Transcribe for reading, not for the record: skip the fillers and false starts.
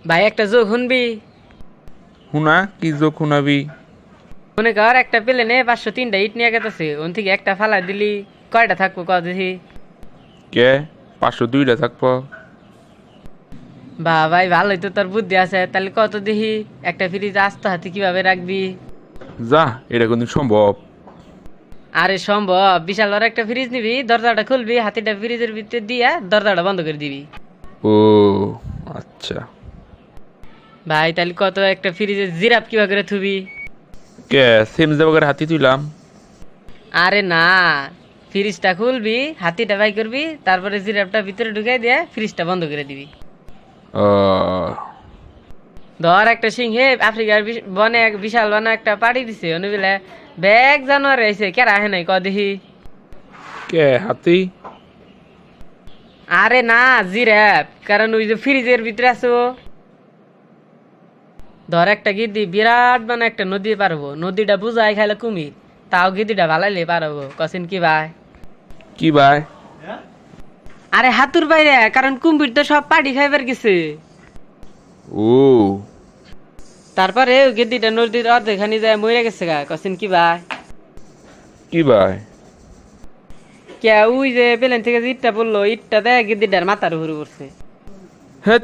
ভাই একটা যোগ শুনবি? হুনা কি যোগ হুনাবি? মনে কর একটা প্লেনে 503টা ইট নিয়ে গেছে, ওন থেকে একটা ফালাই দিলি কয়টা থাকবো ক দেখি। কে 502টা থাকবো? বা ভাই ভালোই তো, তোর বুদ্ধি আছে, তাহলে কত দেখি। একটা ফ্রিজ আস্ত হাতে কিভাবে রাখবি? যা, এটা কোনদিন সম্ভব? আরে সম্ভব, বিশাল বড় একটা ফ্রিজ নিবি, দরজাটা খুলবি, হাতিটা ফ্রিজের ভিতরে দিয়া দরজাটা বন্ধ করে দিবি। ও আচ্ছা। ভাই তাহলে কত, একটা ফ্রিজের জিরাপ কিভাবে করে থুবি? কে সেম জায়গার হাতি তুইলাম? আরে না, ফ্রিজটা খুলবি, হাতিটা বাই করবি, তারপরে জিরাপটা ভিতরে ঢুকাই দিয়ে ফ্রিজটা বন্ধ করে দিবি। আহ, ধর একটা সিংহে আফ্রিকার বনে এক বিশাল বনে একটা পাড়ি দিছে, অনুবিলে ব্যাগ জানোয়ার আইছে, কেরা আহে নাই ক দেখি। কে হাতি? আরে না, জিরাপ, কারণ ওই যে ফ্রিজের ভিতরে আছো। ধর একটা গিদ্দি বিরাট মানে একটা নদী পারবো, নদীটা বুঝাই খাইলে কুমির, তাও গিদ্দিটা ভালাইলে পারবো, কসিন কি ভাই? কি ভাই? আরে হাতুর বাইরে, কারণ কুমির তো সব পাড়ি খাইবার গেছে। ও তারপরে ওই গিদ্দিটা নদীর অর্ধেখানি যায় মরে গেছে গা, কসিন কি ভাই? কি ভাই? কে ওই যে প্লেন থেকে যে ইটটা পড়লো, ইটটা দেয় গিদ্দিটার মাথার উপরে পড়ছে। হেৎ,